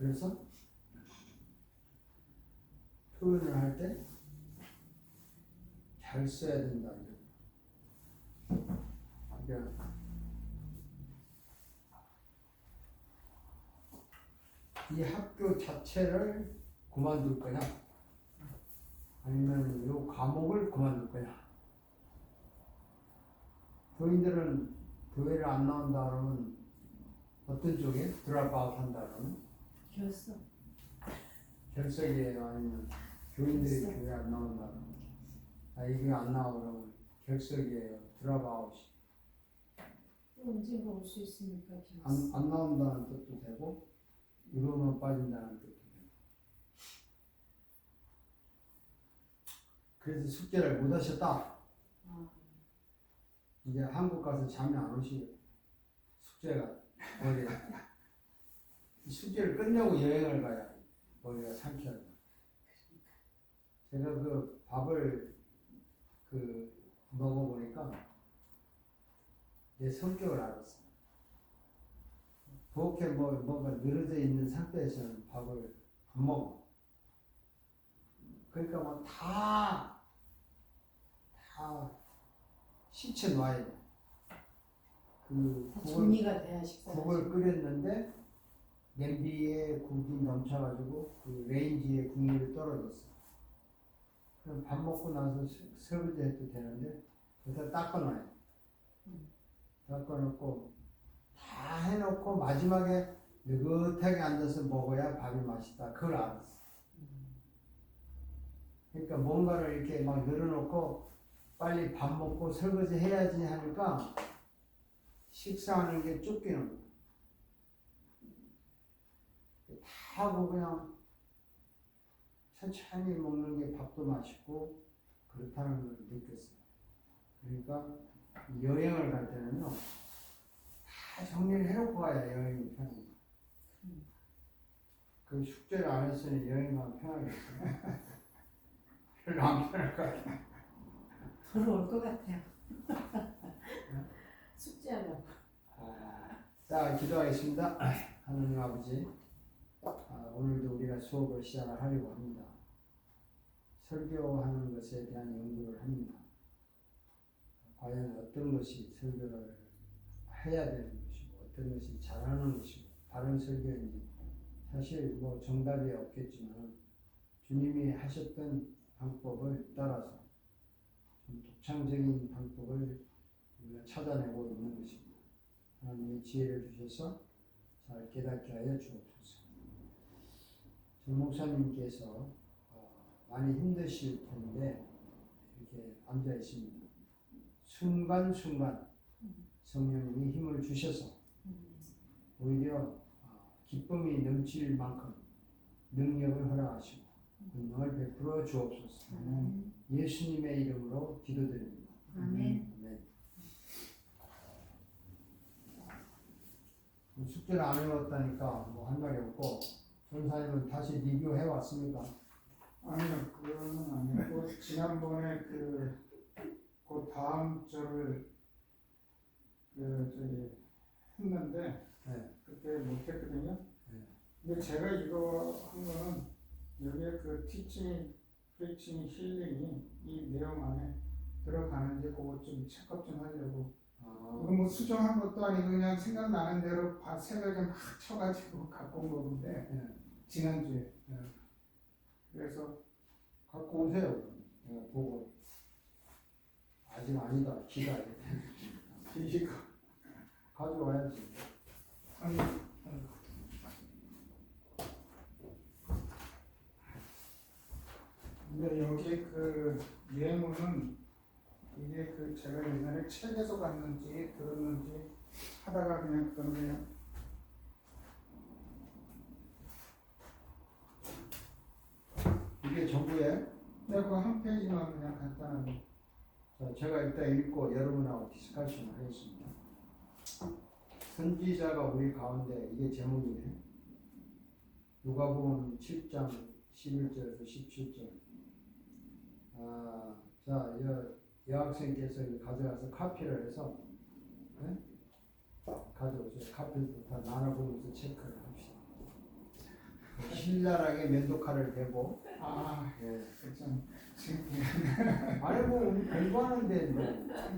그래서 표현을 할 때 잘 써야 된다. 그러니까 이 학교 자체를 그만둘 거냐? 아니면 이 과목을 그만둘 거냐? 교인들은 교회를 안 나온다 그러면 어떤 쪽에 드랍아웃 한다 그러면? 결석이에요. 아니면 교인들이 교회 안 나온다 그러면? 아, 이게 안 나오면 결석이에요. 드랍아웃. 언젠가 올 수 있으니까 안 나온다는 뜻도 되고 이론으로 빠진다는 뜻도 되고. 그래서 숙제를 못 하셨다. 이제 한국 가서 잠이 안 오시고 숙제가 머리에 숙제를 끝내고 여행을 가야 머리가 상쾌하다. 제가 그 밥을 먹어보니까 내 성격을 알았어요. 그렇게 뭐가 늘어져 있는 상태에서는 밥을 안 먹어. 그러니까 막 다 시쳐 놔야 돼. 정리가 돼야 식사. 국을 끓였는데 냄비에 국이 넘쳐가지고 그 레인지에 국물이 떨어졌어. 그럼 밥 먹고 나서 설거지 해도 되는데 그래서 닦아놔요. 닦아놓고 다 해놓고 마지막에 느긋하게 앉아서 먹어야 밥이 맛있다. 그걸 알았어. 그러니까 뭔가를 이렇게 막 늘어놓고 빨리 밥 먹고 설거지 해야지 하니까 식사하는 게 쫓기는 거야. 다 하고 그냥 천천히 먹는 게 밥도 맛있고 그렇다는 걸 느꼈어요. 그러니까 여행을 갈 때는요 다 정리를 해놓고 가야 여행이 편해요. 그 숙제를 안 했으니 여행 가면 편하겠어요. 별로 안 편할 것 같아요. 돌아올 것 같아요. 숙제하려고. 자, 기도하겠습니다. 하나님 아버지, 오늘도 우리가 수업을 시작을 하려고 합니다. 설교하는 것에 대한 연구를 합니다. 과연 어떤 것이 설교를 해야 되는 것이고 어떤 것이 잘하는 것이고 바른 설교인지 사실 뭐 정답이 없겠지만 주님이 하셨던 방법을 따라서 좀 독창적인 방법을 우리가 찾아내고 있는 것입니다. 하나님이 지혜를 주셔서 잘 깨닫게 하여 주옵소서. 정 목사님께서 많이 힘드실 텐데 이렇게 앉아 있습니다. 순간순간 성령님이 힘을 주셔서 오히려 기쁨이 넘칠 만큼 능력을 허락하시고 은총을 베풀어 주옵소서. 예수님의 이름으로 기도드립니다. 아멘. 아멘. 숙제를 안 해왔다니까 뭐 한 말이 없고 전사님은 다시 리뷰해 왔습니까? 아니요, 그거는 아니고 지난번에 그 다음 절을 했는데 네. 그때 못했거든요. 네. 근데 제가 이거 한 거는 여기에 그 티칭, 프리칭, 힐링이 이 내용 안에 들어가는지 그거 좀 체크업 좀 하려고. 이거 뭐 수정한 것도 아니고 그냥 생각나는 대로 새벽에 막 쳐가지고 갖고 온 건데 네. 지난주에. 네. 그래서 갖고 오세요. 내가 보고 아직 아니다. 기다려. 이거 가져와야지. 아니, 근데 여기 그 예문은 이게 그 제가 옛날에 책에서 봤는지 들었는지 하다가 그냥 그러네요. 이게 전부에 내가 그 한 페이지만 그냥 간단하게. 자, 제가 일단 읽고 여러분하고 디스커션을 하겠습니다. 선지자가 우리 가운데 이게 제목이네. 누가복음 7장 11절에서 17절. 자, 여학생께서 가져가서 카피를 해서 가져오세요. 카피부터 나눠보면서 체크를 합시다. 신랄하게 면도칼을 대고 아, 예. 좀 아니 뭐 우리 공부하는데 뭐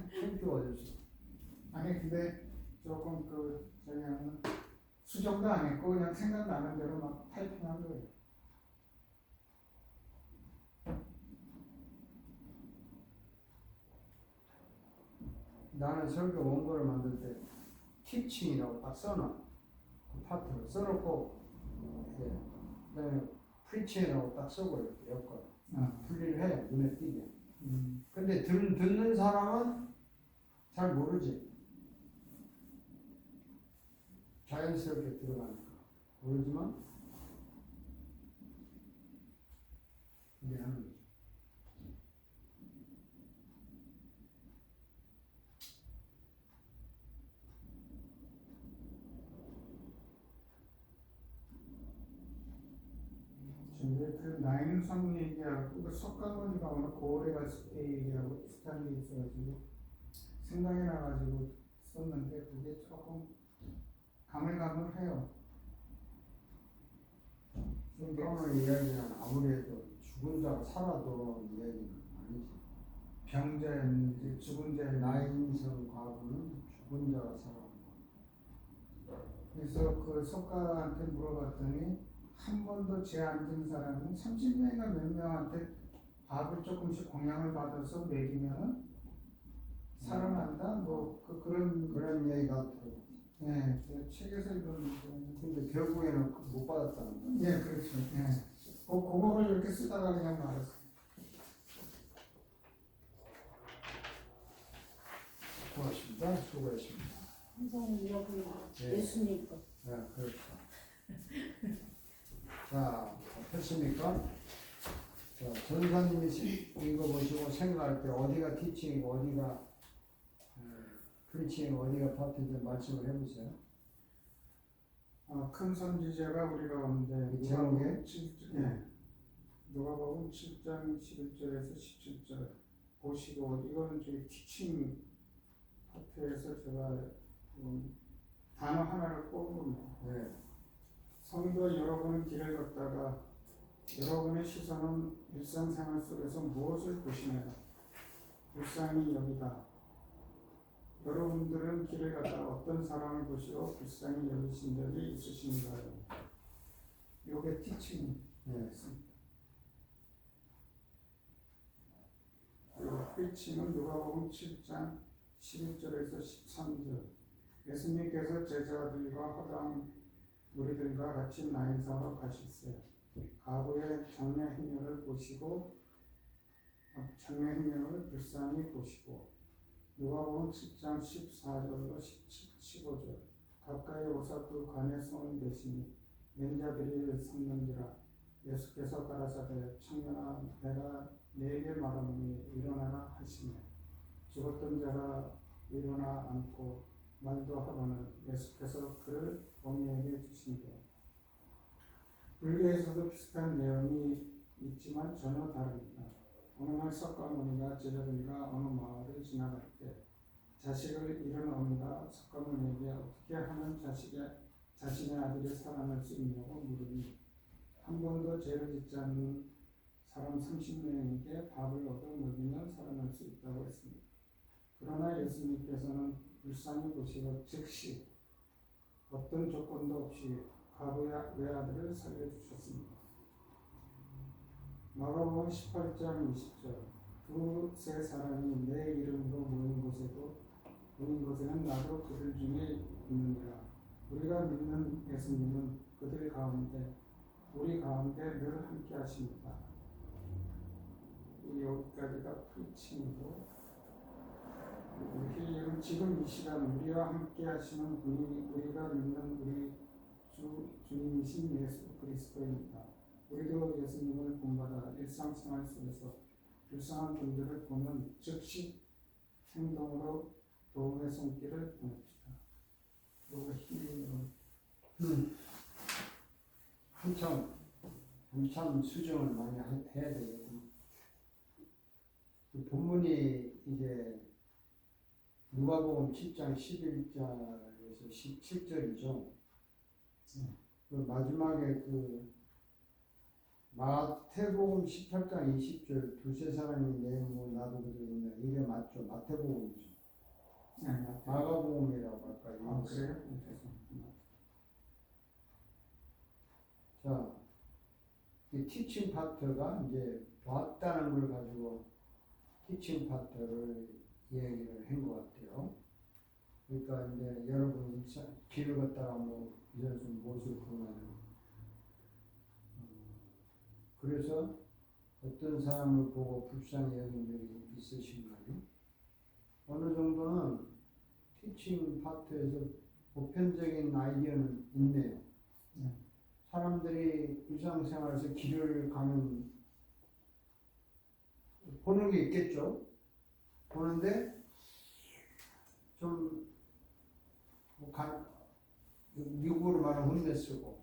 창피가 어딨어. 아니 근데 조금 저기 하면 수정도 안 했고 그냥 생각나는 대로 막 타이핑한 거예요. 나는 설교 원고를 만들 때 티칭이라고 딱 써놔. 그 파트를 써놓고 예. 그다음에 프리칭이라고 딱 쓰고 이렇게 엮어 분리를 해 눈에 띄게. 근데 듣는 사람은 잘 모르지. 자연스럽게 들어가니까 모르지만 이해하는 거죠. 근데 그 나인성 얘기하고 그 석가모니가 오늘 고을에 갔을 때 얘기하고 비슷한 게 있어가지고 생각이 나가지고 썼는데 그게 조금 가물가물해요. 성경의 이야기는 아무래도 죽은 자가 살아 돌아온 이야기는 아니지. 병자였는지 죽은 자였는지 나인성 과부는 죽은 자가 살아온 거. 그래서 그 석가한테 물어봤더니 한 번도 죄 안 진 사람은 30명인가 몇 명한테 밥을 조금씩 공양을 받아서 먹이면은 살아난다. 뭐 그런 이야기가 들어. 예, 그 책에서 읽었는데 근데 결국에는 못 받았다는 거. 예, 그렇죠. 예. 그거를 이렇게 쓰다가 그냥 말았어요. 고맙습니다. 수고했습니다. 항상 여기 예. 예수님 거. 네, 그렇죠. 자, 됐습니까? 자, 전사님이 읽어보시고 생각할 때 어디가 티칭이고 어디가 프리칭이고 어디가 파트인지 말씀을 해보세요. 큰 선지자가 우리가 오는데 그 제목에? 누가복음 7장 11절에서 17절 보시고 이거는 저희 티칭 파트에서 제가 단어 하나를 꼽은 겁니다. 네. 성도 여러분은 길을 걷다가 여러분의 시선은 일상생활 속에서 무엇을 보시나요? 불쌍히 여기다. 여러분들은 길을 가다 어떤 사람을 보시고 불쌍히 여기신 적이 있으신가요? 요게 티칭입니다. 네. 프리칭은 누가복음 7장 11절에서 13절. 예수님께서 제자들과 허당 무리들과 같이 나인성으로 가셨어요. 가부의 장래 행렬을 보시고 장래 행렬을 불쌍히 보시고 누가복음 7장 14절로 15절 가까이 오사 그 관에 손을 대시니 맨자들이 섰는지라 예수께서 가라사대 청년아 내가 네게 말하노니 일어나라 하시며 죽었던 자가 일어나 앉고 말도 하거늘 예수께서 그를 어미에게 주신대. 불교에서도 비슷한 내용이 있지만 전혀 다릅니다. 어느 날 석가모니가 제자들과 어느 마을을 지나갈 때 자식을 잃은 어미가 석가모니에게 어떻게 하면 자신의 아들이 살아날 수 있냐고 물으니 한 번도 죄를 짓지 않는 사람 30명에게 밥을 얻어 먹이면 살아날 수 있다고 했습니다. 그러나 예수님께서는 불쌍히 보시고 즉시 어떤 조건도 없이 가부의 외아들을 살려주셨습니다. 마가복음 18장 20절 두세 사람이 내 이름으로 모인 곳에는 나도 그들 중에 있느니라. 우리가 믿는 예수님은 그들 가운데 우리 가운데 늘 함께 하십니다. 여기까지가 프리칭이고 우리 지금 이 시간 우리와 함께 하시는 분이 우리가 믿는 우리 주님이신 예수 그리스도입니다. 우리도 예수님을 본받아 일상생활 속에서 불쌍한 분들을 보면 즉시 행동으로 도움의 손길을 보냅시다. 그리고 힐링으로 한참 수정을 많이 해야 되거든요. 본문이 이제 누가복음 7장 11절에서 17절이죠. 그 마지막에 그 마태복음 18장 20절 두세 사람이 내모 놔두고도 있냐 이게 맞죠? 마태복음이죠. 네, 마가복음이라고 할까요? 아, 그래요? 죄송합니다. 자, 이 티칭 파트가 이제 왔다는 걸 가지고 티칭 파트를 얘기를 한 것 같아요. 그러니까 이제 여러분 길을 걷다가 뭐 이런 모습을 보면 그래서 어떤 사람을 보고 불쌍히 여긴 적이 있으신가요? 어느 정도는 티칭 파트에서 보편적인 아이디어는 있네요. 사람들이 일상생활에서 길을 가면 보는 게 있겠죠. 보는데 좀 미국으로 말하면 혼내쓰고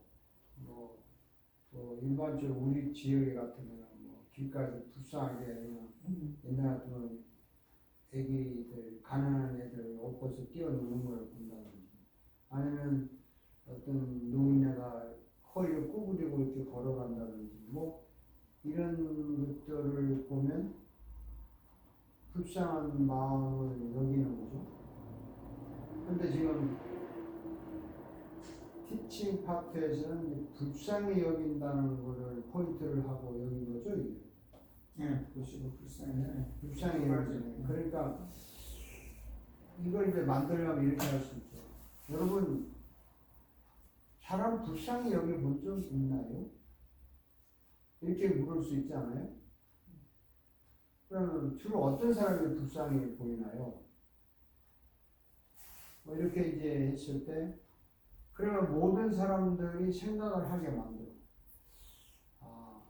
또 일반적으로 우리 지역에 같으면 뭐 길가에서 불쌍하게 그냥 옛날 같으면 애기들 가난한 애들 옷 벗어 뛰어노는 걸 본다든지 아니면 어떤 노인네가 허리를 구부리고 이렇게 걸어간다든지 뭐 이런 것들을 보면 불쌍한 마음을 여기는 거죠. 근데 지금 티칭 파트에서는 불쌍히 여긴다는 것을 포인트를 하고 여긴 거죠, 이게. 네, 보시고 불쌍해. 불쌍히 여기는. 그러니까 이걸 이제 만들려면 이렇게 할 수 있죠. 여러분, 사람 불쌍히 여겨본 적 있나요? 이렇게 물을 수 있지 않아요? 그러면 주로 어떤 사람이 불쌍히 보이나요? 뭐 이렇게 이제 했을 때 그러면 모든 사람들이 생각을 하게 만들어. 아,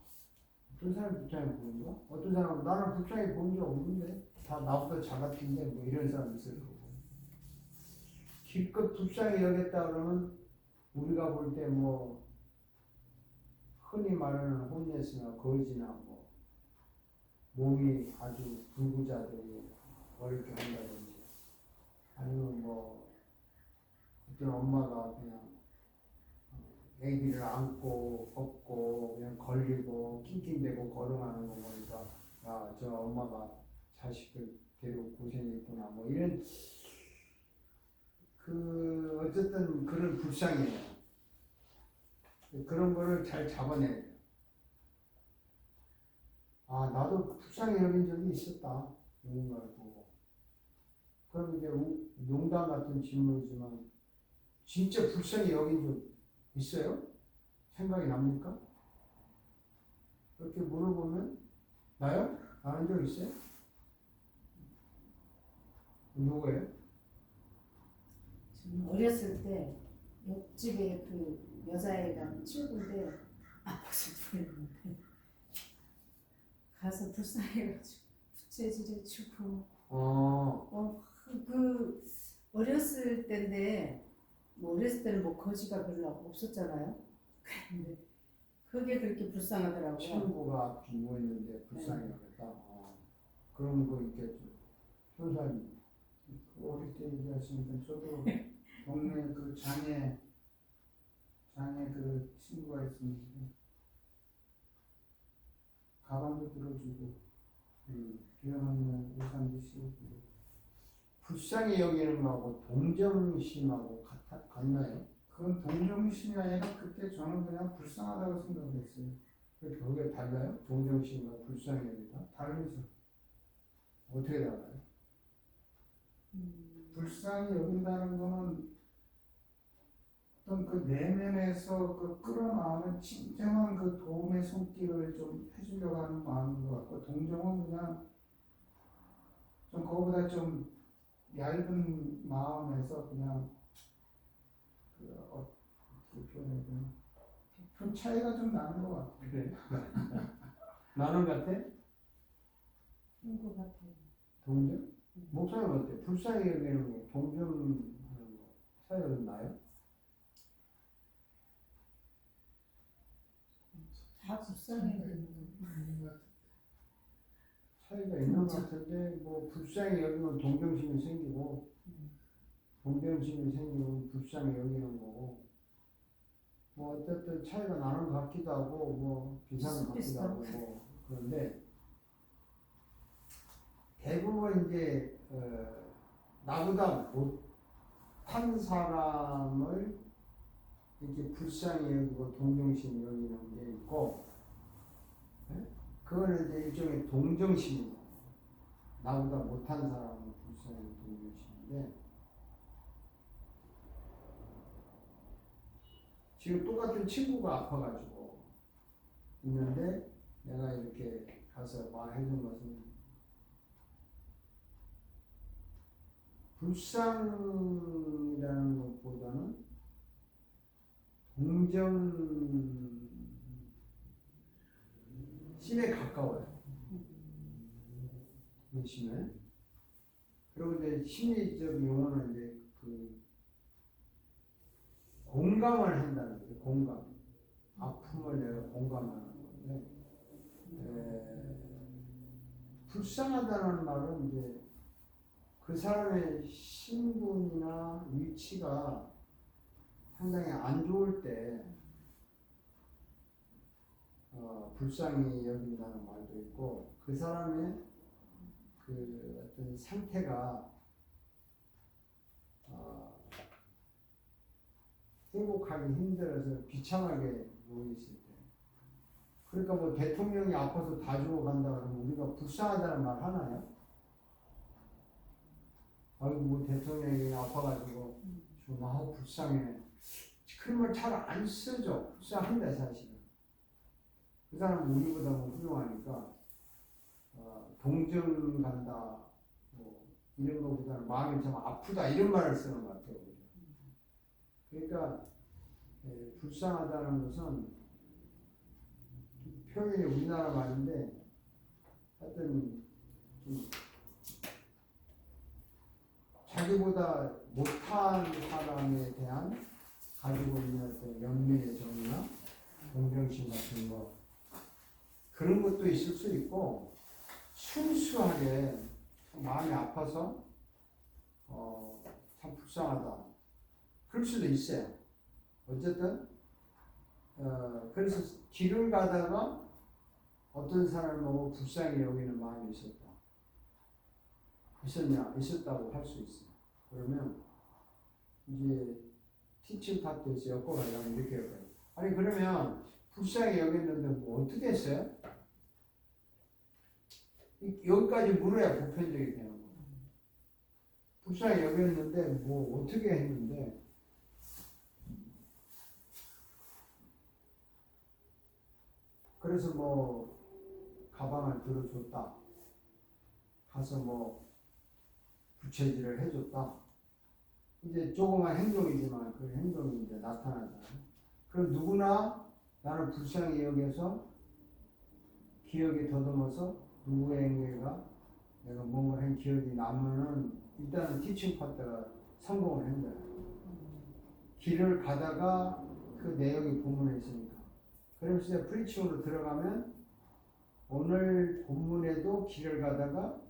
어떤 사람이 불쌍히 보는가? 어떤 사람은 나는 불쌍히 본 적 없는데 다 나보다 작았던데 뭐 이런 사람 있을 거고. 기껏 불쌍히 여겼다 그러면 우리가 볼 때 뭐 흔히 말하는 홈레스나 거지나 뭐 몸이 아주 불구자들이 어렵게 한다든지 아니면 뭐 어떤 엄마가 그냥 애기를 안고 업고 그냥 걸리고 낑낑대고 걸어가는 거 보니까 야, 저 엄마가 자식들 데리고 고생했구나 뭐 이런 그 어쨌든 그런 불쌍이에요. 그런 거를 잘 잡아내야 돼요. 아, 나도 불쌍히 여긴 적이 있었다. 누군가를 보고. 그럼 이제 농담 같은 질문이지만 진짜 불쌍히 여긴 적 있어요? 생각이 납니까? 그렇게 물어보면 나요? 아는 적 있어요? 누구예요? 저는 어렸을 때 옆집에 그 여자애가 친구인데 아파서 부르는데 가서 불쌍해가지고 부채질해 주고 그 어렸을 때인데 뭐 어렸을 때는 뭐 거지가 별로 없었잖아요. 근데 그게 그렇게 불쌍하더라고요. 친구가 누워있는데 불쌍히 여겼다. 그런 거 있겠죠. 선사님. 어릴 때 얘기하시니까 저도 동네 그 장애 그 친구가 있었는데 가방도 들어주고 비염하면 우산도 씌워주고 불쌍히 여기는 거하고 동정심하고 같나요? 그건 동정심이 아니라 그때 저는 그냥 불쌍하다고 생각했어요. 그게 달라요? 동정심과 불쌍히 여기다? 다르죠. 어떻게 달라요? 불쌍히 여긴다는 거는 어떤 그 내면에서 그 끌어나오는 진정한 그 도움의 손길을 좀 해주려고 하는 마음인 것 같고, 동정은 그냥 좀 그거보다 좀 얇은 마음에서 그냥 어떻게 표현해야 되나? 좀 차이가 좀 나는 것 같아요. 그래? 나는 같아? 친구 같아요. 동정? 목사님 어때? 불쌍히 여기는 거, 동정하는 거 차이가 좀 나요? 다 불쌍해. 차이가 있는 것 같은데 뭐 불쌍히 여기면 동정심이 생기고 동정심이 생기면 불쌍히 여기는 거고 뭐 어쨌든 차이가 나는 것 같기도 하고 뭐 비슷한 것 같기도 하고 뭐 그런데 대부분 이제 나보다 못한 사람을 이렇게 불쌍히 여기고 동정심 여기는 게 있고, 예? 그거는 이제 일종의 동정심이죠. 나보다 못한 사람을 불쌍히 동정심인데, 지금 똑같은 친구가 아파가지고 있는데 내가 이렇게 가서 말해준 것은 불쌍이라는 것보다는 동정심에 가까워요. 심에. 그리고 이제 심리적 용어는 이제 그 공감을 한다는 거죠. 공감. 아픔을 내가 공감하는 건데, 불쌍하다는 말은 이제 그 사람의 신분이나 위치가 상당히 안 좋을 때 불쌍히 여긴다는 말도 있고, 그 사람의 그 어떤 상태가 행복하기 힘들어서 비참하게 누워있을 때, 그러니까 뭐 대통령이 아파서 다 죽어간다 그러면 우리가 불쌍하다는 말 하나요? 아이고 뭐 대통령이 아파가지고 좀 아우 불쌍해. 그런 말 잘 안 쓰죠. 불쌍한데 사실은. 그 사람은 우리보다 뭐 훌륭하니까 동정 간다 뭐 이런 것보다는 마음이 좀 아프다 이런 말을 쓰는 것 같아요. 그러니까 불쌍하다는 것은 표현이 우리나라 말인데 하여튼 자기보다 못한 사람에 대한 가지고 있는 어떤 연민의 정이나 동정심 같은 거 그런 것도 있을 수 있고 순수하게 마음이 아파서 참 불쌍하다 그럴 수도 있어요. 어쨌든 그래서 길을 가다가 어떤 사람을 보고 불쌍히 여기는 마음이 있었다고 할 수 있어요. 그러면 이제 티칭 파트에서 엮어가려면 이렇게 엮어요. 아니 그러면 불쌍히 여겼는데 뭐 어떻게 했어요? 여기까지 물어야 보편적이 되는 거예요. 불쌍히 여겼는데 뭐 어떻게 했는데 그래서 뭐 가방을 들어줬다. 가서 뭐 부채질을 해줬다. 이제 조그만 행동이지만 그 행동이 이제 나타나잖아요. 그럼 누구나 나는 불쌍히 여겨서 기억에 더듬어서 누구에게가 내가 뭔가 한 기억이 나면은 일단은 티칭 파트가 성공을 한 거야. 길을 가다가 그 내용이 본문에 있으니까. 그러면서 이제 프리칭으로 들어가면 오늘 본문에도 길을 가다가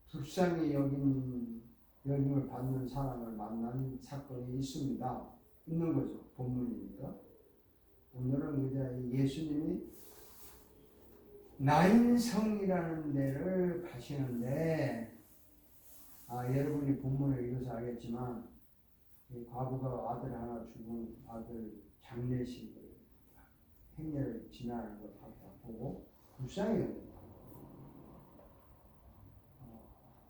불쌍히 여김을 받는 사람을 만난 사건이 있는 거죠. 본문이니까. 오늘은 그냥 예수님이 나인성이라는 데를 가시는데, 여러분이 본문을 읽어서 알겠지만, 과부가 아들 하나 죽은 아들 장례식을 행렬을 지나는 걸 보고 불쌍히 여깁니다.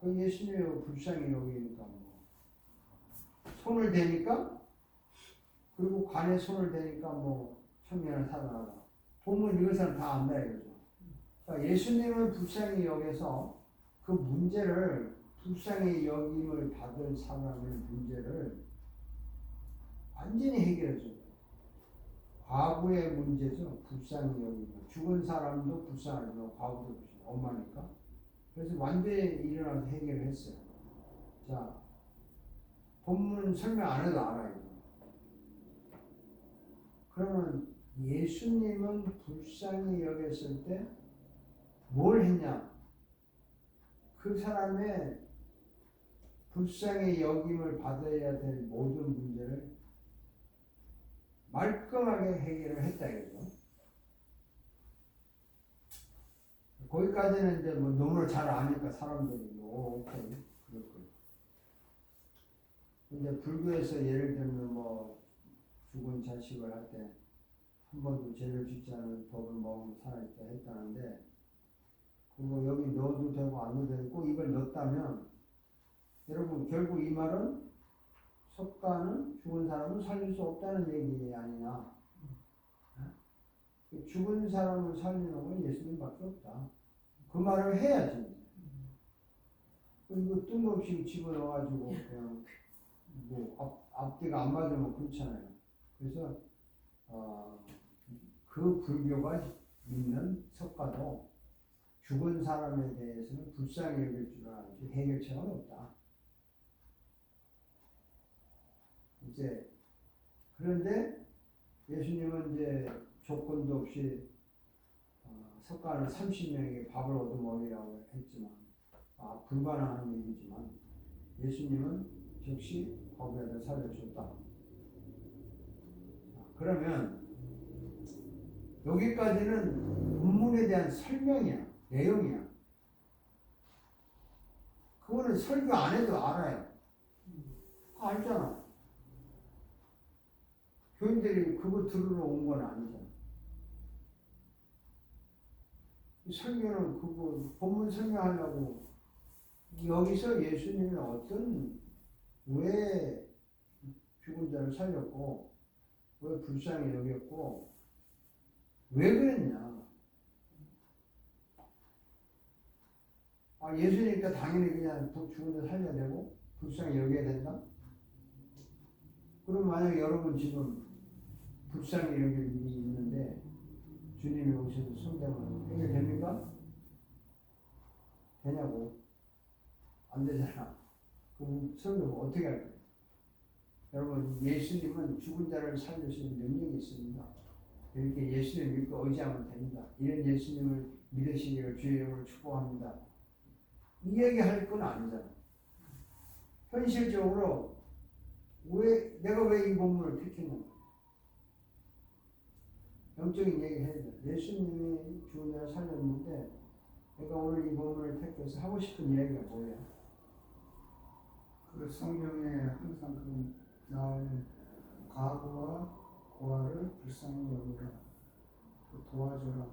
예수님이 불쌍히 여기니까 뭐 손을 대니까 그리고 관에 손을 대니까 뭐 청년을 살아나라. 본문 이것은 다 안다 이거죠. 그러니까 예수님은 불쌍히 여겨서 그 문제를 불쌍히 여김을 받을 사람의 문제를 완전히 해결해 줘요. 과부의 문제죠. 불쌍히 여기고 죽은 사람도 불쌍하지만 과부도 불쌍해. 엄마니까. 그래서 완전히 일어나서 해결했어요. 자, 본문 설명 안 해도 알아요. 그러면 예수님은 불쌍히 여겼을 때 뭘 했냐? 그 사람의 불쌍히 여김을 받아야 될 모든 문제를 말끔하게 해결을 했다 이거죠. 거기까지는 이제 뭐 논을 잘 아니까 사람들이 뭐 오케이 그럴 거예요. 근데 불교에서 예를 들면 뭐 죽은 자식을 할 때 한 번도 죄를 짓지 않은 법을 먹으면 살아있다 했다는데 그거 여기 넣어도 되고 안 넣어도 되고 꼭 이걸 넣었다면 여러분 결국 이 말은 석가는 죽은 사람을 살릴 수 없다는 얘기 아니냐. 죽은 사람을 살리는 건 예수님밖에 없다. 그 말을 해야지. 이거 뜬금없이 집어넣어가지고 그냥 뭐 앞뒤가 안 맞으면 그렇잖아요. 그래서 그 불교가 믿는 석가도 죽은 사람에 대해서는 불쌍히 여길 줄 알지 해결책은 없다. 이제 그런데 예수님은 이제 조건도 없이 석가는 30명에게 밥을 얻어먹이라고 했지만 불가능한 얘기지만 예수님은 즉시 거기에다 살려줬다. 그러면 여기까지는 본문에 대한 설명이야. 내용이야. 그거는 설교 안 해도 알아요. 알잖아. 교인들이 그거 들으러 온 건 아니잖아. 설교는 그거 본문 설명하려고 여기서 예수님이 왜 죽은 자를 살렸고 왜 불쌍히 여겼고 왜 그랬냐. 예수니까 당연히 그냥 죽은 자 살려야 되고 불쌍히 여겨야 된다? 그럼 만약 여러분 지금 불쌍히 여길 일이 있는데 주님이 오셔서 성경은 해결됩니까? 되냐고. 안 되잖아. 그럼 성경 어떻게 할 거예요? 여러분 예수님은 죽은 자를 살리시는 능력이 있습니다. 이렇게 예수님 믿고 의지하면 됩니다. 이런 예수님을 믿으시기를 주의 이름으로 축복합니다. 이 얘기 할 건 아니잖아. 현실적으로 내가 왜 이 본문을 택했는가? 영적인 얘기 해야 돼. 예수님이 죽은 자를 살렸는데 내가 오늘 이 본문을 택해서 하고 싶은 이야기가 뭐야? 그 성경에 항상 그 나오는 과거와 고아를 불쌍히 여기라, 그 도와줘라.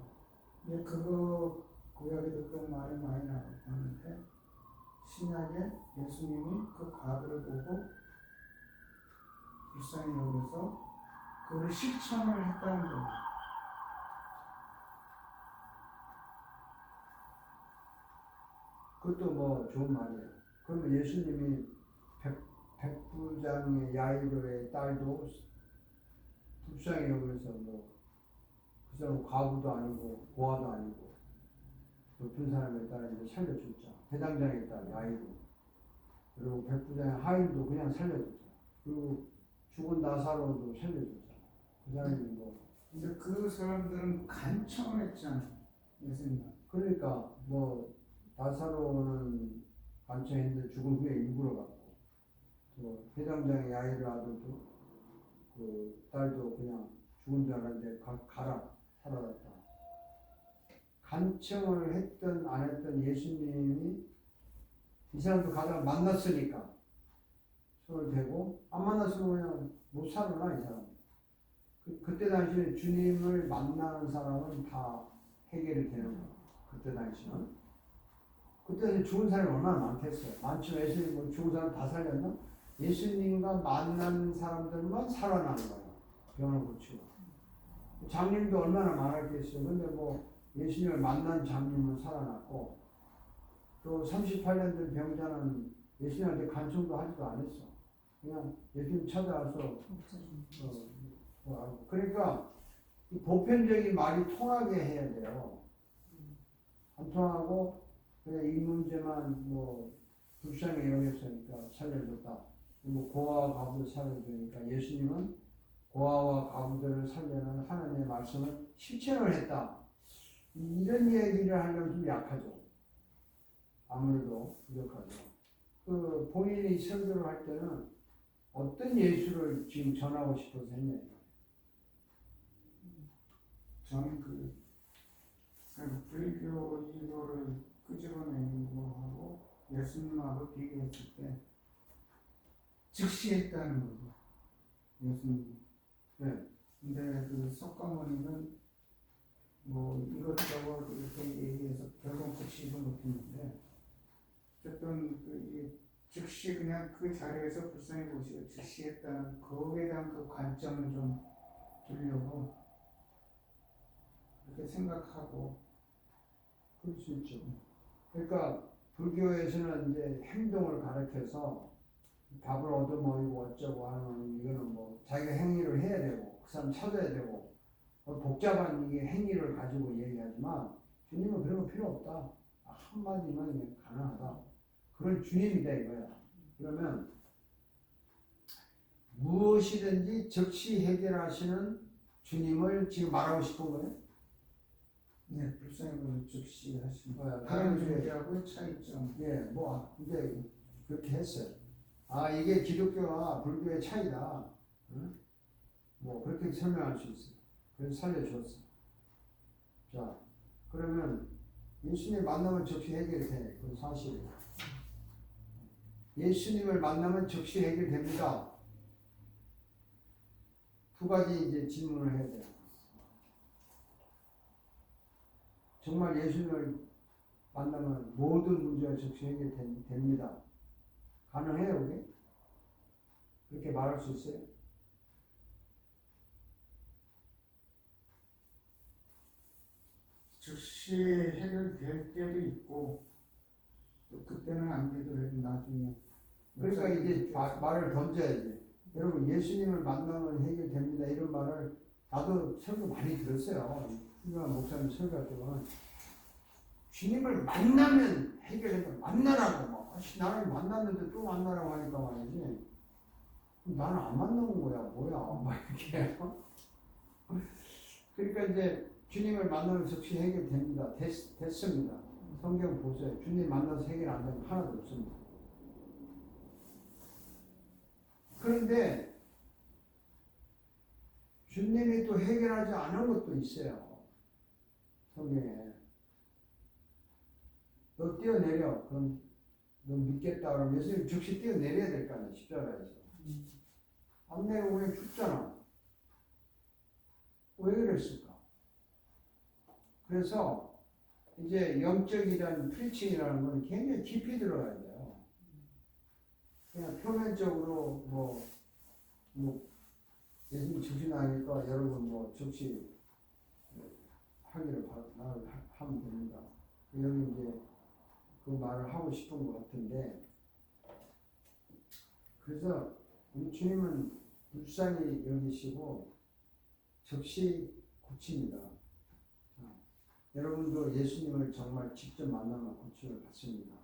예, 그거 구약에도 그 말이 많이 나오는데 신약에 예수님이 그 과거를 보고 불쌍히 여겨서 그걸 실천을 했다는 겁니다. 그것도 뭐 좋은 말이에요. 그러면 예수님이 백부장의 야이로의 딸도 불쌍히 여기서 그 사람 과부도 아니고 고아도 아니고 높은 사람의 딸인데 살려줬죠. 대당장의 딸 야이로. 그리고 백부장의 하인도 그냥 살려줬죠. 그리고 죽은 나사로도 살려줬죠. 그 사람이 근데 그 사람들은 간청을 했잖아요. 예수님. 그러니까 나사로는 간청했는데 죽은 후에 일부러 갔고 또 회장장의 야이로 아들도 그 딸도 그냥 죽은 줄 알았는데 가라 살아났다. 간청을 했든 안 했든 예수님이 이 사람도 가다가 만났으니까 손을 대고 안 만났으면 그냥 못 살아나 이 사람. 그때 당시에 주님을 만나는 사람은 다 해결이 되는 거야. 그때 당시는. 그때 죽은 사람이 얼마나 많겠어요. 많지만 예수님 죽은 사람 다 살렸나? 예수님과 만난 사람들만 살아나는 거야. 병을 고치고. 장님도 얼마나 많았겠어요. 근데 예수님을 만난 장님은 살아났고 또 38년 된 병자는 예수님한테 간청도 하지도 않았어. 그냥 예수님 찾아와서 그러니까 이 보편적인 말이 통하게 해야 돼요. 안 통하고 그냥 이 문제만 불쌍히 여겼으니까 살려줬다. 고아와 과부를 살려주니까 예수님은 고아와 과부들을 살려는 하나님의 말씀을 실천을 했다. 이런 얘기를 하려면 좀 약하죠. 아무래도 부족하죠. 본인이 설교를 할 때는 어떤 예수를 지금 전하고 싶어서 했냐. 저는 불교 이도를 끄집어내는 거하고 예수님하고 비교했을 때 즉시 했다는 거죠. 예수님. 네. 근데 석가모니는 뭐 이것저것 이렇게 얘기해서 결국 즉시도 못했는데 어쨌든 이 즉시 그냥 그 자리에서 불쌍히 보시고 즉시 했다는 거기에 대한 그 관점을 좀 주려고 그렇게 생각하고 그럴 수 있죠. 그러니까 불교에서는 이제 행동을 가르쳐서 답을 얻어먹이고 어쩌고 하는 이거는 뭐 자기가 행위를 해야 되고 그 사람 찾아야 되고 복잡한 이게 행위를 가지고 얘기하지만 주님은 그런 거 필요 없다. 한마디면 그냥 가능하다. 그런 주님이다 이거야. 그러면 무엇이든지 즉시 해결하시는 주님을 지금 말하고 싶은 거예요? 네, 불쌍히 보는 즉시 하시는 다른 다른 종교하고의 차이점. 예, 뭐 이제 그렇게 했어요. 아 이게 기독교와 불교의 차이다. 응? 뭐 그렇게 설명할 수 있어요. 그래서 살려줬어. 자, 그러면 예수님 만나면 즉시 해결이 돼. 그건 사실이에요. 예수님을 만나면 즉시 해결됩니다. 두 가지 이제 질문을 해야 돼요. 정말 예수님을 만나면 모든 문제가 즉시 해결됩니다. 가능해요, 그게? 그렇게 말할 수 있어요? 즉시 해결될 때도 있고 또 그때는 안 되더라도 나중에 그러니까 이제 말을 던져야지. 여러분 예수님을 만나면 해결됩니다. 이런 말을 나도 설교 많이 들었어요. 훌륭한 목사님 설교할 때는 주님을 만나면 해결된다. 만나라고 막. 나를 만났는데 또 만나라고 하니까 말이지. 나는 안 만나는 거야. 뭐야. 막 이렇게. 그러니까 이제 주님을 만나면 즉시 해결됩니다. 됐습니다. 성경 보세요. 주님 만나서 해결 안 되면 하나도 없습니다. 그런데 주님이 또 해결하지 않은 것도 있어요. 성경에. 너 뛰어내려. 그럼 너 믿겠다. 그러면 예수님 즉시 뛰어내려야 될 거 아니야. 십자가에서. 안 내려고 그냥 죽잖아. 왜 그랬을까? 그래서 이제 영적이라는 프리칭이라는 건 굉장히 깊이 들어가야 돼요. 그냥 표면적으로 뭐 예수님 즉시 나니까 여러분 뭐 즉시 하기를 하면 됩니다. 여기 이제 그 말을 하고 싶은 것 같은데, 그래서 우리 주님은 불쌍히 여기시고 즉시 고칩니다. 여러분도 예수님을 정말 직접 만나면 고침을 받습니다.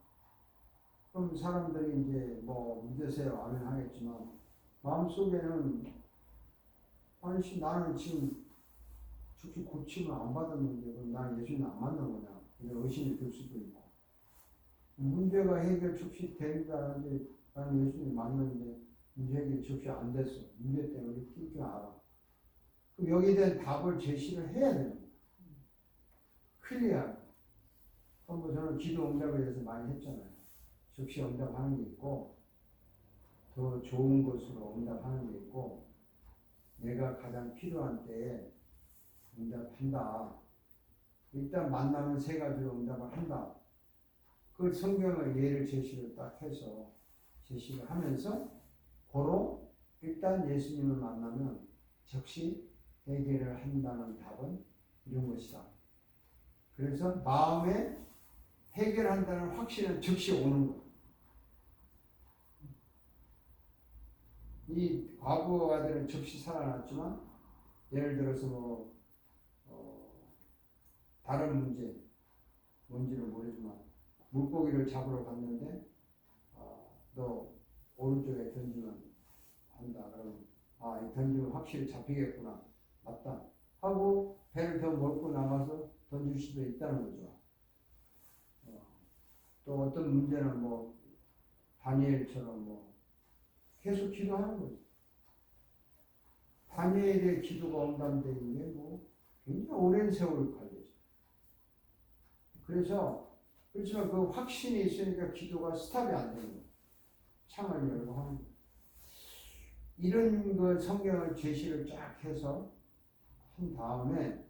그럼 사람들이 이제 뭐 믿으세요 아멘 하겠지만 마음속에는 아니 나는 지금 즉시 고침을 안 받았는데 그럼 나는 예수님 안 만난 거냐 이런 의심이 들 수도 있고 문제가 해결 즉시 된다는데 나는 예수님 만났는데 문제 해결 즉시 안 됐어. 문제 때문에 낄줄 알아. 그럼 여기에 대한 답을 제시를 해야 되는 거야. 클리어하게. 그럼 뭐 저는 기도 응답에 대해서 많이 했잖아요. 즉시 응답하는 게 있고 더 좋은 것으로 응답하는 게 있고 내가 가장 필요한 때에 응답한다. 일단 만나면 세 가지로 응답을 한다. 그 성경의 예를 제시를 딱 해서 제시를 하면서 고로 일단 예수님을 만나면 즉시 해결을 한다는 답은 이런 것이다. 그래서 마음에 해결한다는 확신은 즉시 오는 거예요. 이 과부 아들은 즉시 살아났지만 예를 들어서 다른 문제 뭔지를 모르지만 물고기를 잡으러 갔는데 너 오른쪽에 던지면 한다. 그러면 이 던지면 확실히 잡히겠구나. 맞다. 하고 배를 더 몰고 나가서 던질 수도 있다는 거죠. 또 어떤 문제는 뭐 다니엘처럼 뭐 계속 기도하는 거죠. 다니엘의 기도가 응답되는 게 뭐 굉장히 오랜 세월을 걸렸죠. 그래서 그렇지만 그 확신이 있으니까 기도가 스탑이 안 되는 거예요. 창을 열고 하는 거예요. 이런 그 성경을 제시를 쫙 해서 한 다음에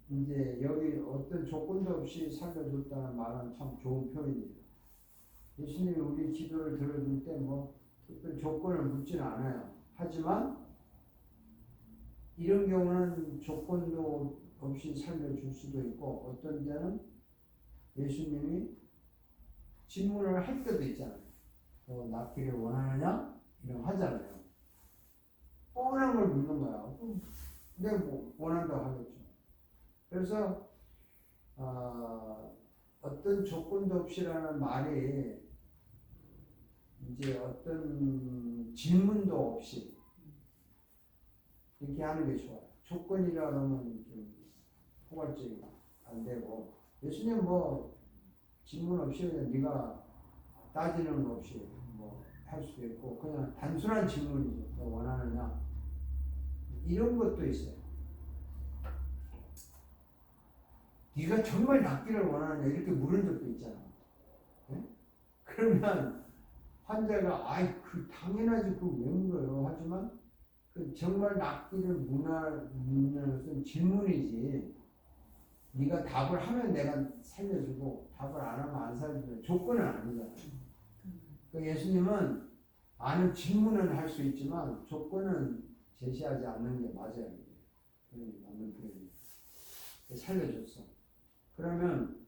이제 여기 어떤 조건도 없이 살려줬다는 말은 참 좋은 표현이에요. 예수님이 우리 기도를 들어줄 때 뭐 특별 조건을 묻지는 않아요. 하지만 이런 경우는 조건도 없이 살려줄 수도 있고 어떤 때는 예수님이 질문을 할 때도 있잖아요. 너 낫기를 원하느냐? 이런 거 하잖아요. 뻔한 걸 묻는 거야. 근데 뭐 원한다고 하겠죠. 그래서 어떤 조건도 없이라는 말이 이제 어떤 질문도 없이 이렇게 하는 게 좋아요. 조건이라 그러면 좀 포괄적이 안 되고 예수님 뭐 질문 없이 그냥 네가 따지는 거 없이 뭐 할 수도 있고 그냥 단순한 질문이죠. 너 원하느냐? 이런 것도 있어요. 네가 정말 낫기를 원하느냐 이렇게 물은 적도 있잖아. 네? 그러면 환자가 아이 그 당연하지 그거 왜 물어요? 하지만 그 정말 낫기를 묻는 것은 질문이지. 네가 답을 하면 내가 살려주고 답을 안 하면 안 살려주고 조건은 아니잖아. 그 예수님은 많은 질문은 할 수 있지만 조건은 제시하지 않는 게 맞아요. 맞는 표현이 살려줬어. 그러면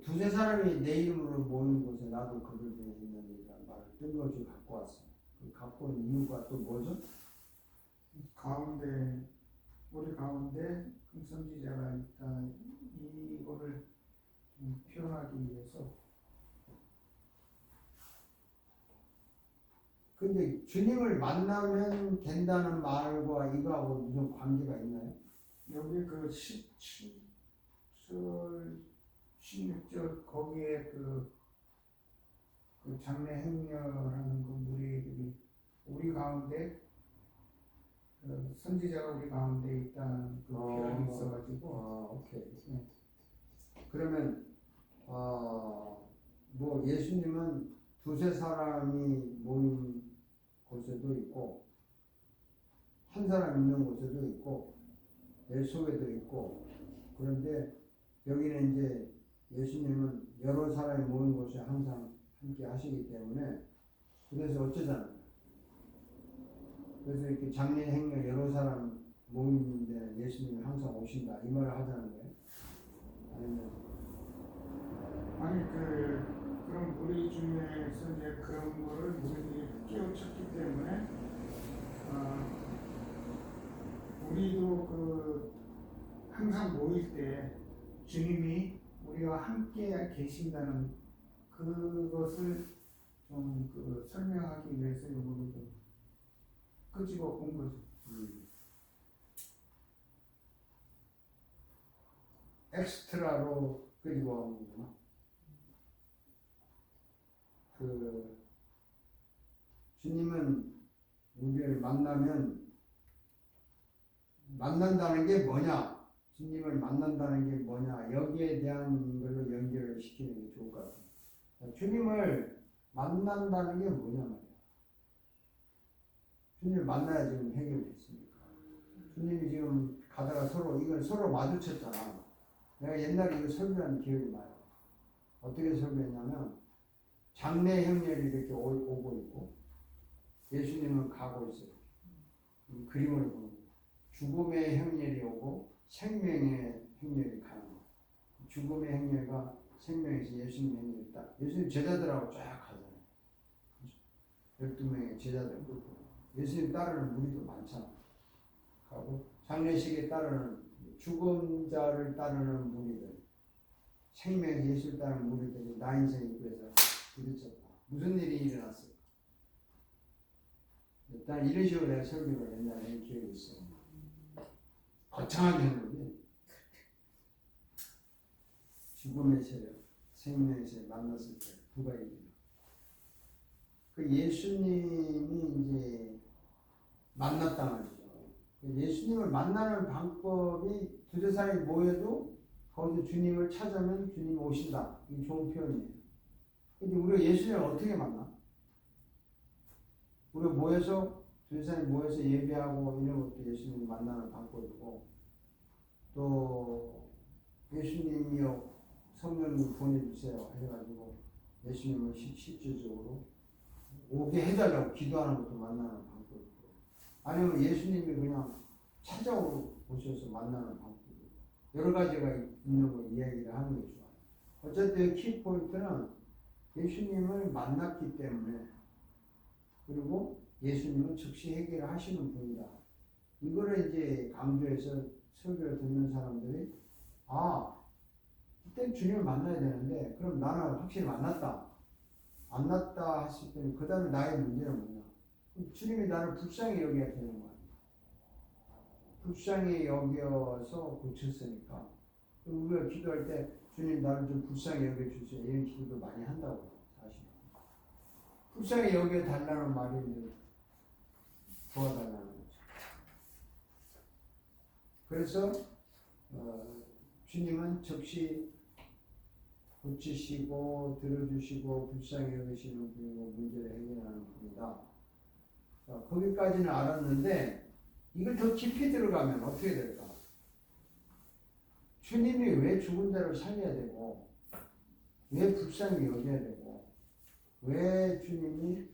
두세 사람이 내 이름으로 모이는 곳에 나도 그들 중에 있는 말을 뜬금없이 갖고 왔어. 그 갖고 온 이유가 또 뭐죠? 우리 가운데 큰 선지자가 있다. 이거를 표현하기 위해서. 근데 주님을 만나면 된다는 말과 이거하고 무슨 관계가 있나요? 여기 그 17절, 16절 거기에 그 장래 행렬하는 그 무리들이 우리 가운데 그 선지자가 우리 가운데 있다는 그 표현이 있어가지고. 오케이. 네. 그러면 뭐 예수님은 두세 사람이 모인 곳에도 있고 한 사람 있는 곳에도 있고 내 속에도 있고 그런데 여기는 이제 예수님은 여러 사람이 모인 곳에 항상 함께 하시기 때문에 그래서 어쩌잖아요. 그래서 이렇게 장례 행렬 여러 사람 모이는 데는 예수님이 항상 오신다 이 말을 하자는 거예요. 아니면 그럼 우리 중에서 이제 그런 거를 우리들이 깨우쳤기 때문에 우리도 항상 모일 때 주님이 우리와 함께 계신다는 그것을 좀 설명하기 위해서 이거를 좀 끄집어 본 거죠. 엑스트라로 끄집어 온 거구나. 주님은 우리를 만난다는 게 뭐냐? 주님을 만난다는 게 뭐냐? 여기에 대한 걸로 연결을 시키는 게 좋을 것 같아요. 주님을 만난다는 게 뭐냐 말이야. 주님을 만나야 지금 해결됐습니까? 주님이 지금 가다가 이걸 서로 마주쳤잖아. 내가 옛날에 이거 설교한 기억이 나요. 어떻게 설교했냐면 장래 행렬이 이렇게 오고 있고 예수님은 가고 있어요. 이 그림을 보는 거예요. 죽음의 행렬이 오고 생명의 행렬이 가는 거예요. 죽음의 행렬과 생명에서 예수님의 행렬이 딱 예수님 제자들하고 쫙 가잖아요. 12명의 제자들 끌고 예수님 따르는 무리도 많잖아. 가고 장례식에 따르는 죽은 자를 따르는 무리들 생명의 예수를 따르는 무리들이 나 인생 입구에서 부딪혔다. 무슨 일이 일어났을까? 일단 이런 식으로 내가 설교를 옛날에 기억이 있어요. 거창하게 했는데 죽음의 세력, 생명의 세력 만났을 때 누가 이기나? 그 예수님이 이제 만났단 말이죠. 예수님을 만나는 방법이 두세 사람이 모여도 거기서 주님을 찾으면 주님이 오신다. 이 좋은 표현이에요. 근데 우리가 예수님을 어떻게 만나? 우리가 모여서 두세 사람이 모여서 예배하고 이런 것도 예수님을 만나는 방법이고, 또 예수님이요 성령님 보내주세요 해가지고 예수님을 실질적으로 오게 해달라고 기도하는 것도 만나는 방법이고, 아니면 예수님이 그냥 찾아오셔서 만나는 방법이고, 여러 가지가 있는 걸 이야기를 하는 게 좋아요. 어쨌든 키포인트는 예수님을 만났기 때문에, 그리고 예수님은 즉시 해결을 하시는 분이다. 이거를 이제 강조해서 설교를 듣는 사람들이, 아, 그때 주님을 만나야 되는데, 그럼 나는 확실히 만났다. 안 났다 했을 때는 그 다음에 나의 문제는 뭐냐? 그럼 주님이 나를 불쌍히 여겨야 되는 거야. 불쌍히 여겨서 고쳤으니까. 우리가 기도할 때 주님 나를 좀 불쌍히 여겨주세요. 이런 기도도 많이 한다고 사실. 불쌍히 여겨달라는 말이 이제 도와달라는 거죠. 그래서 주님은 즉시 고치시고 들어주시고 불쌍히 여기시는 분이고 문제를 해결하는 분이다. 거기까지는 알았는데 이걸 더 깊이 들어가면 어떻게 될까? 주님이 왜 죽은 자를 살려야 되고, 왜 불쌍히 여겨야 되고, 왜 주님이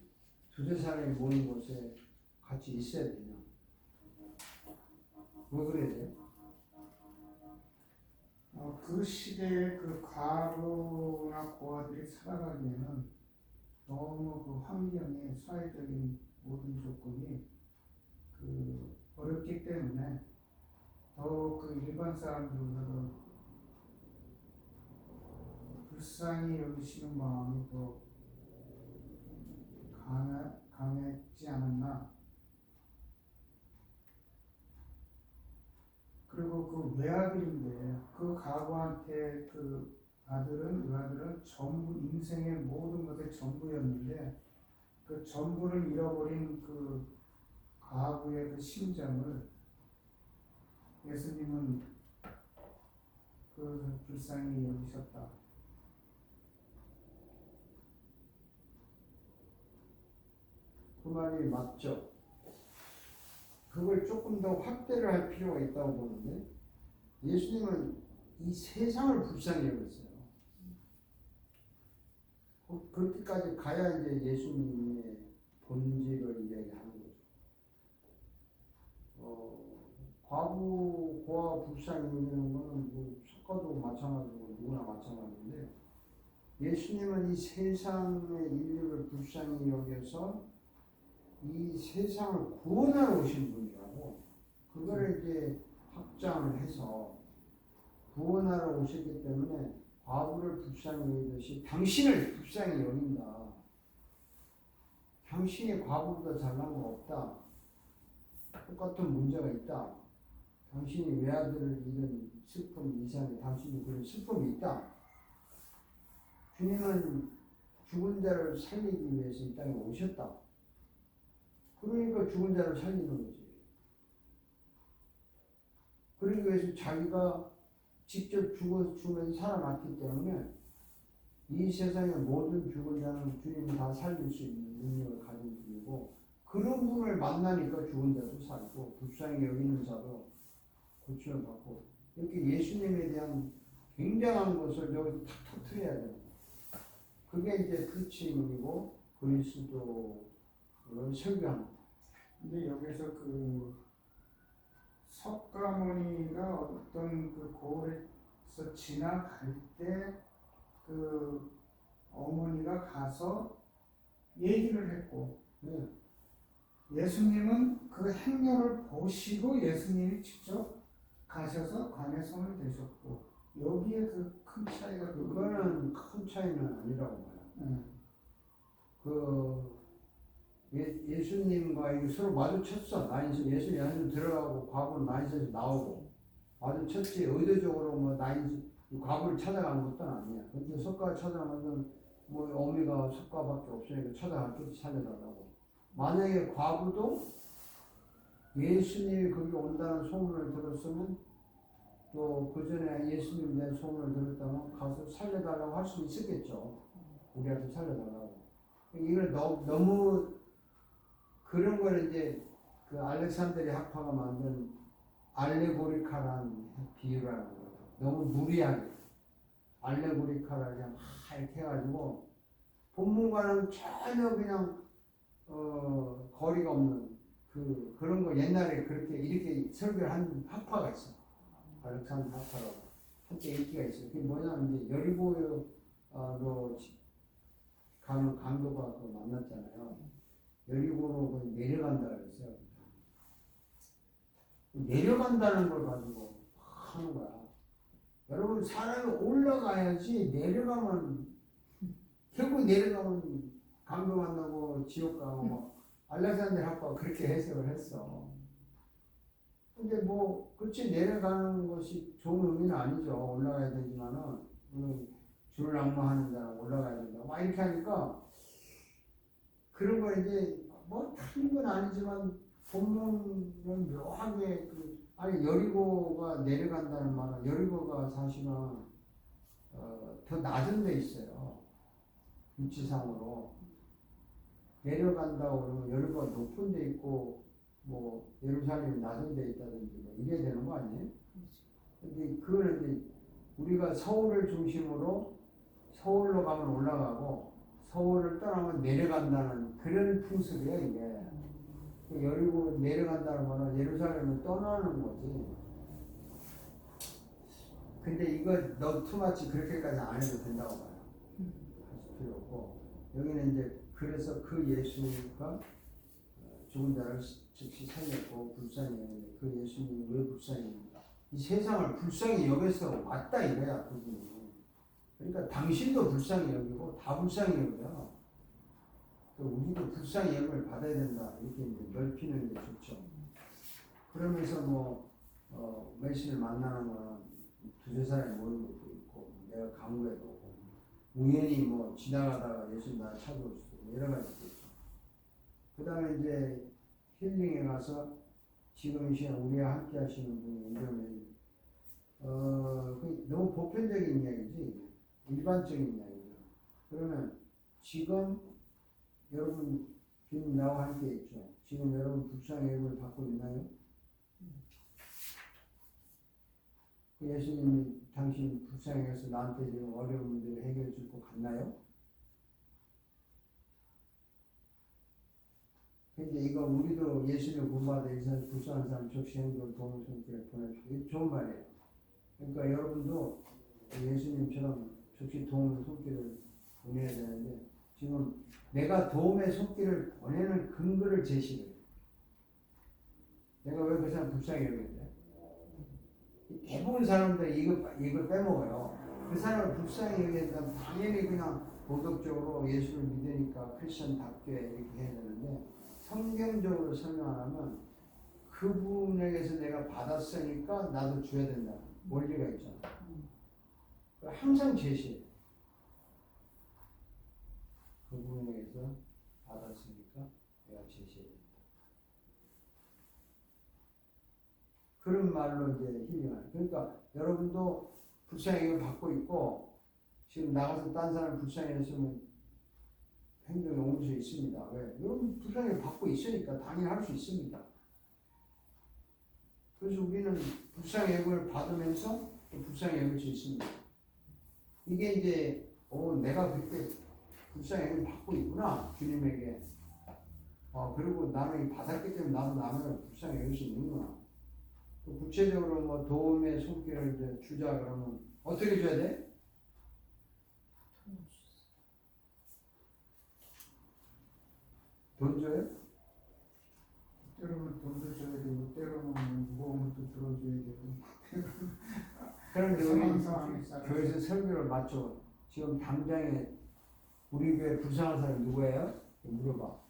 두세 사람이 모인 곳에 같이 있어야 되냐? 왜 그래야 돼요? 그 시대의 그 과부나 고아들이 살아가기에는 너무 그 환경의 사회적인 모든 조건이 그 어렵기 때문에 더 그 일반 사람들보다도 불쌍히 여기시는 마음이 더 강했지 않았나. 그리고 그 외아들인데 그 가부한테 그 외아들은 전부 인생의 모든 것의 전부였는데 그 전부를 잃어버린 그 가부의 그 심정을 예수님은 그 불쌍히 여기셨다. 그 말이 맞죠. 그걸 조금 더 확대를 할 필요가 있다고 보는데, 예수님은 이 세상을 불쌍히 여겼어요. 그렇게까지 가야 이제 예수님의 본질을 이야기하는 거죠. 과부, 고아 불쌍히 여기는 거는 뭐 석가도 마찬가지고 누구나 마찬가지인데, 예수님은 이 세상의 인류를 불쌍히 여겨서 이 세상을 구원하러 오신 분이라고, 그거를 이제 확장을 해서 구원하러 오셨기 때문에 과부를 불쌍히 여기듯이 당신을 불쌍히 여긴다. 당신이 과부보다 잘난 거 없다. 똑같은 문제가 있다. 당신이 외아들을 잃은 슬픔 이상에 당신이 그런 슬픔이 있다. 주님은 죽은 자를 살리기 위해서 이 땅에 오셨다. 그러니까 죽은 자를 살리는 거지. 그러기 위해서 자기가 직접 죽으면서 살아났기 때문에 이 세상의 모든 죽은 자는 주님이 다 살릴 수 있는 능력을 가진 분이고, 그런 분을 만나니까 죽은 자도 살고 불쌍히 여기는 자도 고침을 받고, 이렇게 예수님에 대한 굉장한 것을 여기서 탁 터트려야 돼요. 그게 이제 프리칭이고 그리스도를 설교하는 거예요. 근데 여기서 그 석가모니가 어떤 그 고을에서 지나갈 때 그 어머니가 가서 얘기를 했고, 예수님은 그 행렬을 보시고 예수님이 직접 가셔서 관에 손을 대셨고, 여기에 그 큰 차이가 그거는 큰 차이는 아니라고 봐요. 예수님과 서로 마주쳤어. 나인선 예수님 안으로 들어가고 과부는 나인선에서 나오고 마주쳤지. 의도적으로 뭐 나인선 과부를 찾아가는 것도 아니야. 근데 석가를 찾아가면 뭐 어미가 석가밖에 없으니까 찾아갔겠지, 살려달라고. 만약에 과부도 예수님이 거기 온다는 소문을 들었으면 또 그 전에 예수님에 대한 소문을 들었다면 가서 살려달라고 할 수 있었겠죠. 우리한테 살려달라고. 이걸 너무 그런 걸 이제 그 알렉산드리 학파가 만든 알레고리카라는 비유라는 거예요. 너무 무리하게 알레고리카라 그냥 막 이렇게 해가지고 본문과는 전혀 그냥 거리가 없는 그런 거 옛날에 그렇게 이렇게 설교를 한 학파가 있어. 알렉산드 학파라고 한때 인기가 있어. 그게 뭐냐면 이제 여리고로 가는 강도가 그 만났잖아요. 여리고로 내려간다 그랬어요. 내려간다는 걸 가지고 하는 거야. 여러분 사람이 올라가야지 내려가면 결국 내려가면 강도 만나고 지옥 가고 뭐 알렉산더 학파가 그렇게 해석을 했어. 근데 뭐 그치 내려가는 것이 좋은 의미는 아니죠. 올라가야 되지만은 주를 낭망하는 자는 올라가야 된다. 막 이렇게 하니까 그런 거 이제 뭐 틀린 건 아니지만 본문은 묘하게 아니 여리고가 내려간다는 말은 여리고가 사실은 더 낮은 데 있어요. 위치상으로 내려간다고 그러면 여리고가 높은 데 있고 뭐 예루살렘이 낮은 데 있다든지 뭐 이래야 되는 거 아니에요? 근데 그거는 이제 우리가 서울을 중심으로 서울로 가면 올라가고 서울을 떠나면 내려간다는 그런 풍습이에요 이게. 여리고 내려간다는 거는 예루살렘을 떠나는 거지. 근데 이거 너무 투마치 그렇게까지 안 해도 된다고 봐요. 하실 필요 없고 여기는 이제 그래서 그 예수가 죽은 자를 즉시 살렸고 불쌍히 여겼는데 그 예수님이 왜 불쌍히 여깁니까? 이 세상을 불쌍히 여겨서 왔다 이거야 그분이. 그러니까 당신도 불쌍히 여기고 다 불쌍히 여겨요. 우리도 불쌍히 여김을 받아야 된다 이렇게 이제 넓히는 게 좋죠. 그러면서 뭐 메시를 만나는 거는 두세 사람이 모이는 것도 있고 내가 강구에도 오고 우연히 뭐 지나가다가 예수님 나를 찾아올 수도 있고 여러 가지 있죠. 그 다음에 이제 힐링에 가서 지금 이 시간 우리와 함께 하시는 분이 이러면 너무 보편적인 이야기지 일반적인 이야기죠. 그러면 지금 여러분 지금 나와 함께 있죠. 지금 여러분 불쌍의 여김을 받고 있나요? 예수님이 당신 불쌍해서 나한테 지금 어려운 문제를 해결해 줄 것 같나요? 근데 이거 우리도 예수님을 본받아 이상 불쌍한 사람 적시 행동 도움을 손길에 보내주고 이게 좋은 말이에요. 그러니까 여러분도 예수님처럼 적시 도움을 손길을 보내야 되는데 지금 내가 도움의 손길을 보내는 근거를 제시해요. 내가 왜 그 사람 불쌍히 여기는데? 대부분 사람들이 이걸 빼먹어요. 그 사람을 불쌍히 여기면 당연히 그냥 도덕적으로 예수를 믿으니까 크리스천답게 이렇게 해야 되는데 성경적으로 설명 안 하면 그분에게서 내가 받았으니까 나도 줘야 된다. 원리가 있잖아. 항상 제시해요. 그분에게서 받았으니까 내가 제시해야 된다. 그런 말로 이제 힐링하는. 그러니까 여러분도 불쌍히 받고 있고 지금 나가서 딴 사람 불쌍히 했으면 행동이 옮을 수 있습니다. 왜? 여러분 불쌍히 받고 있으니까 당연히 할 수 있습니다. 그래서 우리는 불쌍히 여김을 받으면서 또 불쌍히 여길 수 있습니다. 이게 이제 내가 그때 불쌍히 여김을 받고 있구나 주님에게. 그리고 나는 받았기 때문에 나도 남을 불쌍히 여길 수 있는구나. 또 구체적으로 뭐 도움의 손길을 이제 주자 그러면 어떻게 줘야 돼? 돈 줘요? 때로는 돈도 줘야 되고 때로는 무거운 것도 들어줘야 되고 그런데 우리 교회에서 설교를 맞춰. 지금 당장에 우리 교회 불쌍한 사람이 누구예요? 물어봐.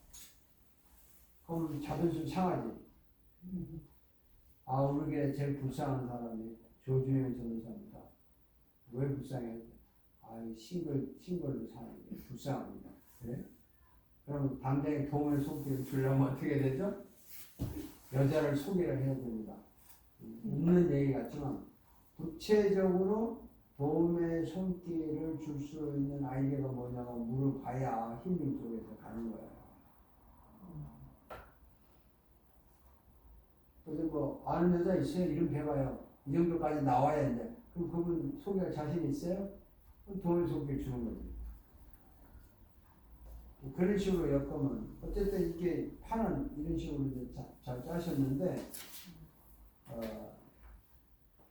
그럼 자존심 상하지. 우리 교회 제일 불쌍한 사람이 조준현 전도사입니다. 왜 불쌍해? 싱글로 사는 게 불쌍합니다. 그래? 그럼 당장에 도움의 손길을 주려면 어떻게 되죠? 여자를 소개를 해야 됩니다. 웃는 얘기 같지만 구체적으로 도움의 손길을 줄 수 있는 아이디어가 뭐냐고 물어봐야 힐링 쪽에서 가는 거예요. 그래서 뭐 아는 여자 있어요? 이름 대봐요. 이 정도까지 나와야 이제 그럼 그분 소개할 자신 있어요? 그럼 도움의 손길 주는 거지. 그런 식으로 엮으면 어쨌든 이게 판은 이런 식으로 이제 잘 짜셨는데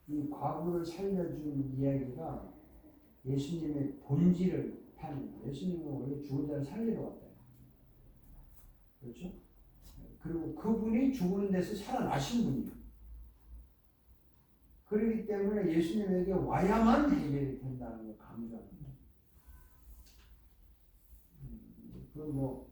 이 과부를 살려준 이야기가 예수님의 본질을 파는 예수님은 원래 죽은 자를 살리러 왔다. 그렇죠? 그리고 그분이 죽은 데서 살아나신 분이에요. 그렇기 때문에 예수님에게 와야만 해결이 된다는 걸 강조합니다. 그건 뭐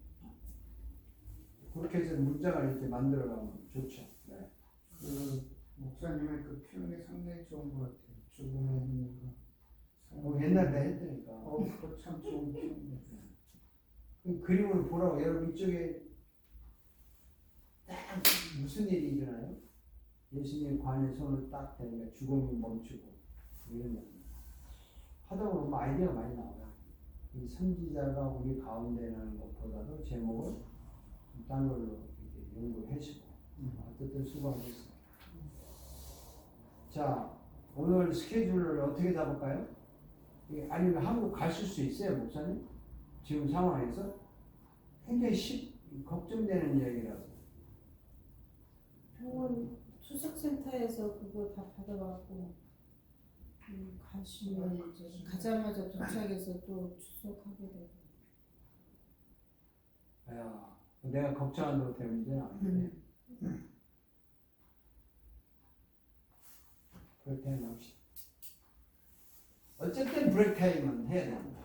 그렇게 해서 문장을 이렇게 만들어가면 좋죠. 네. 그 목사님의 그 표현이 상당히 좋은 것 같아요. 죽음의 힘과 옛날에 했으니까. 그거 참 좋은 표현이에요. 그 그림을 보라고. 여러분 이쪽에 딱 무슨 일이 일어나요? 예수님 관에 손을 딱 대니까 죽음이 멈추고 이런 거. 하다 보면 아이디어가 많이 나와요. 이 선지자가 우리 가운데라는 것보다도 제목을 딴 걸로 이렇게 연구하시고 어쨌든 수고하셨습니다. 자, 오늘 스케줄을 어떻게 잡을까요? 아니면 한국 가실 수 있어요, 목사님? 지금 상황에서? 굉장히 걱정되는 이야기라서. 병원 투석센터에서 그거 다 받아갖고 가시면 이제 가자마자 도착해서 또 추석하게 되고. 야, 내가 걱정한다고 될 문제는 아닌데. 브레이크 타임 합시다. 어쨌든 브레이크 타임은 해야 됩니다.